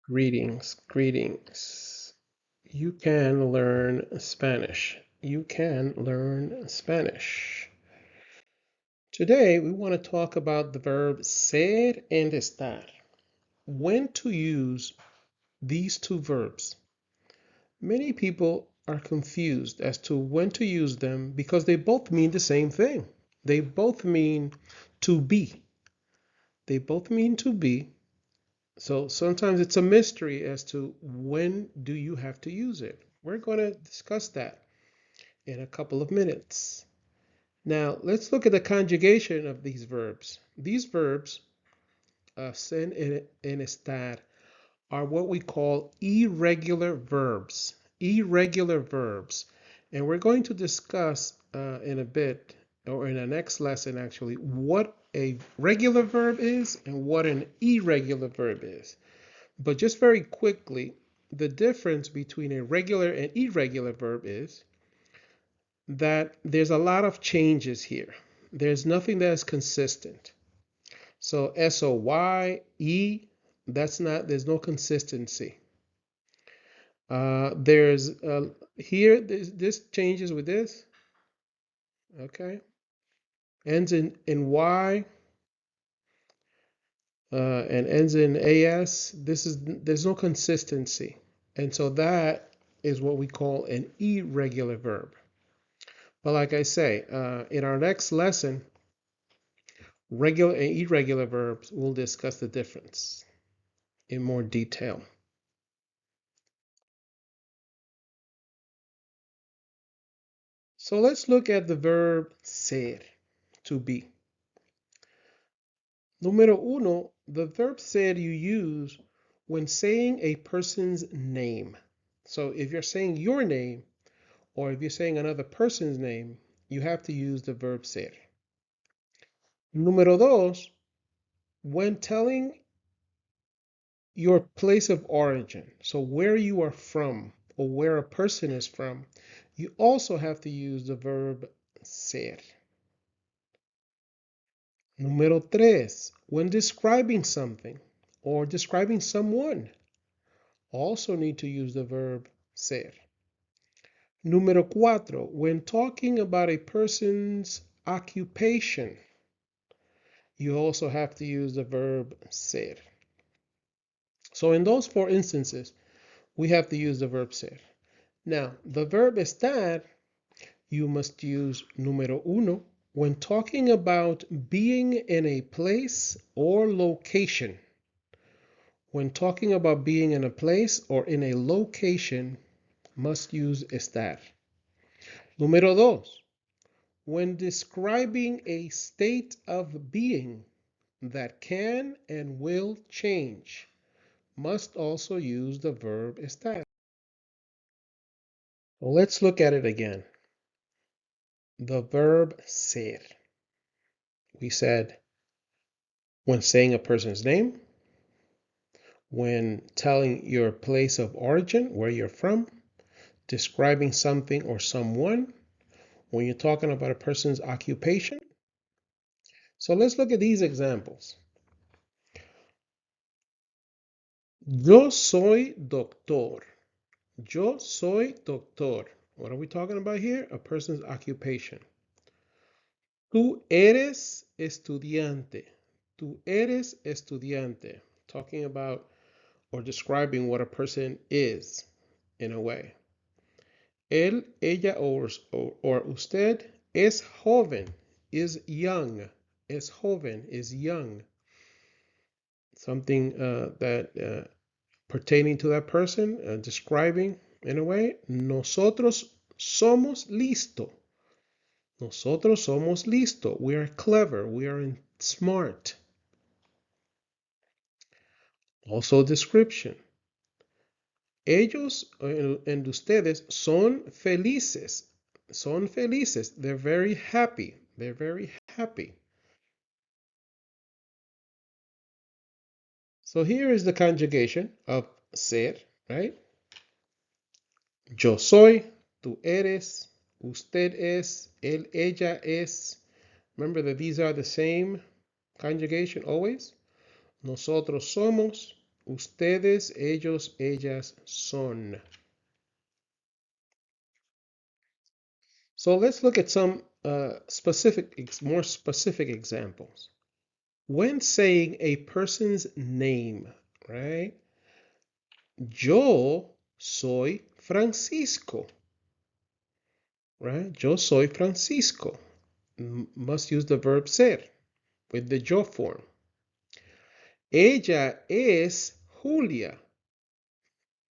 Greetings, greetings. You can learn Spanish. You can learn Spanish. Today, we want to talk about the verb ser and estar. When to use these two verbs. Many people are confused as to when to use them because they both mean the same thing. They both mean to be. They both mean to be. So sometimes it's a mystery as to when do you have to use it. We're going to discuss that in a couple of minutes. Now, let's look at the conjugation of these verbs. These verbs, ser and estar, are what we call irregular verbs. Irregular verbs. And we're going to discuss in a bit, or in the next lesson actually, what a regular verb is and what an irregular verb is. But just very quickly, the difference between a regular and irregular verb is that there's a lot of changes here. There's nothing that is consistent. So SOY, there's no consistency. There's here, this changes with this, okay? Ends in Y and ends in AS. There's no consistency. And so that is what we call an irregular verb. But like I say, in our next lesson, regular and irregular verbs, we'll discuss the difference in more detail. So let's look at the verb ser, to be. Número uno, the verb ser you use when saying a person's name. So if you're saying your name, or if you're saying another person's name, you have to use the verb ser. Número dos, when telling your place of origin, so where you are from or where a person is from, you also have to use the verb ser. Número tres, when describing something or describing someone, also need to use the verb ser. Número cuatro, when talking about a person's occupation, you also have to use the verb ser. So in those four instances, we have to use the verb ser. Now, the verb estar, you must use número uno when talking about being in a place or location. When talking about being in a place or in a location, must use estar. Número dos, when describing a state of being that can and will change, must also use the verb estar. Well, let's look at it again. The verb ser. We said when saying a person's name, when telling your place of origin, where you're from, describing something or someone, when you're talking about a person's occupation. So let's look at these examples. Yo soy doctor. Yo soy doctor. What are we talking about here? A person's occupation. Tú eres estudiante. Tú eres estudiante. Talking about or describing what a person is in a way. Él, ella, or usted es joven, is young. Es joven, is young. Something that pertaining to that person, describing in a way. Nosotros somos listo. Nosotros somos listo. We are clever. We are smart. Also description. Ellos and ustedes son felices. Son felices. They're very happy. They're very happy. So here is the conjugation of ser, right? Yo soy, tú eres, usted es, él, ella es. Remember that these are the same conjugation always. Nosotros somos, Ustedes, ellos, ellas son. So let's look at some more specific examples. When saying a person's name, right? Yo soy Francisco, right? Yo soy Francisco. Must use the verb ser with the yo form. Ella es Julia,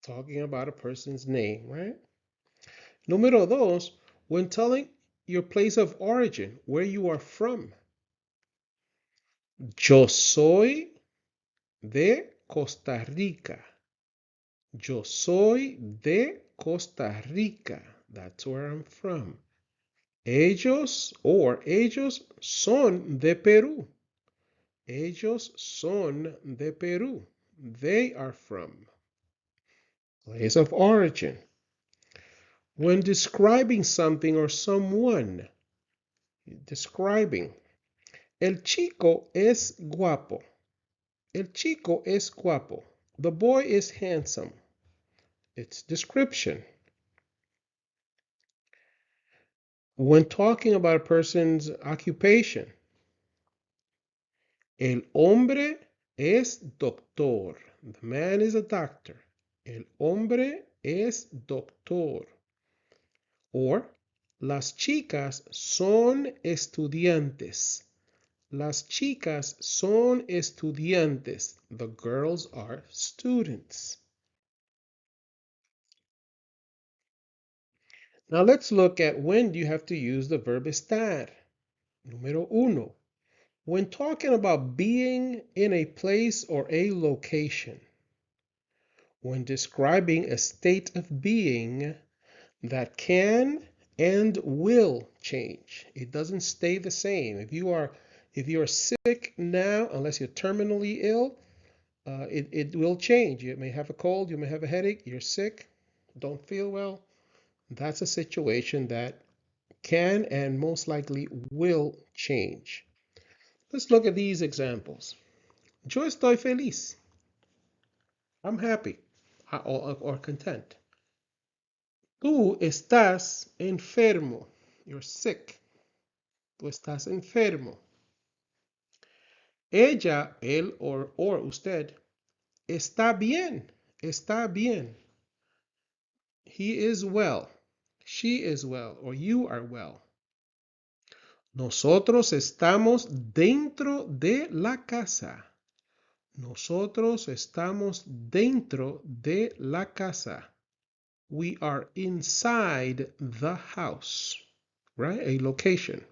talking about a person's name, right? Número dos, when telling your place of origin, where you are from. Yo soy de Costa Rica. Yo soy de Costa Rica. That's where I'm from. Ellos son de Perú. Ellos son de Perú. They are from. Place of origin. When describing something or someone, describing. El chico es guapo. El chico es guapo. The boy is handsome. It's description. When talking about a person's occupation, el hombre es doctor. The man is a doctor. El hombre es doctor. Or, las chicas son estudiantes. Las chicas son estudiantes. The girls are students. Now let's look at when you have to use the verb estar. Número uno. When talking about being in a place or a location. When describing a state of being that can and will change. It doesn't stay the same. If you are sick now, unless you're terminally ill, it will change. You may have a cold, you may have a headache, you're sick, don't feel well. That's a situation that can and most likely will change. Let's look at these examples. Yo estoy feliz. I'm happy or content. Tú estás enfermo. You're sick. Tú estás enfermo. Ella, él or usted está bien. Está bien. He is well. She is well or you are well. Nosotros estamos dentro de la casa. Nosotros estamos dentro de la casa. We are inside the house, right? A location.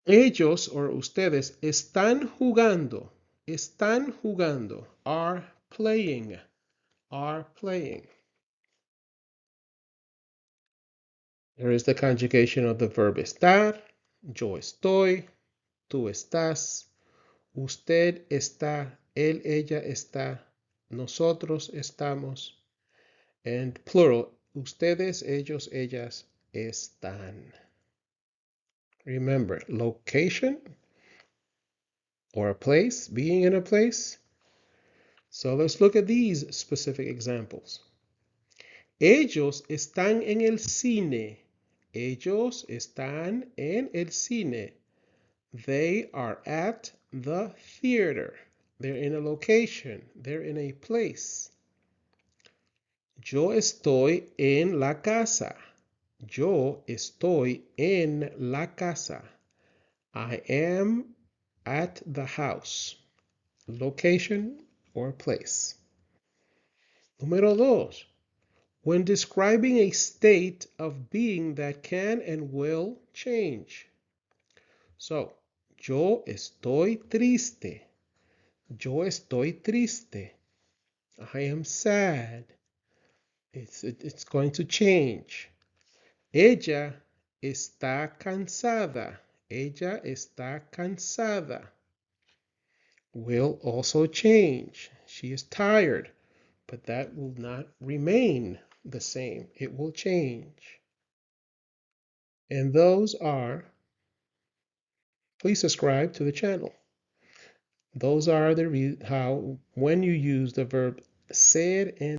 Ellos or ustedes están jugando. Están jugando. Are playing. Are playing. There is the conjugation of the verb estar. Yo estoy. Tú estás. Usted está. Él, ella está. Nosotros estamos. And plural. Ustedes, ellos, ellas están. Remember, location or a place, being in a place. So let's look at these specific examples. Ellos están en el cine. Ellos están en el cine. They are at the theater. They're in a location. They're in a place. Yo estoy en la casa. Yo estoy en la casa. I am at the house. Location or place. Número dos. When describing a state of being that can and will change. So, yo estoy triste. Yo estoy triste. I am sad. It's going to change. Ella está cansada. Ella está cansada. Will also change. She is tired, but that will not remain the same. It will change. And those are, please subscribe to the channel. Those are the how when you use the verb ser in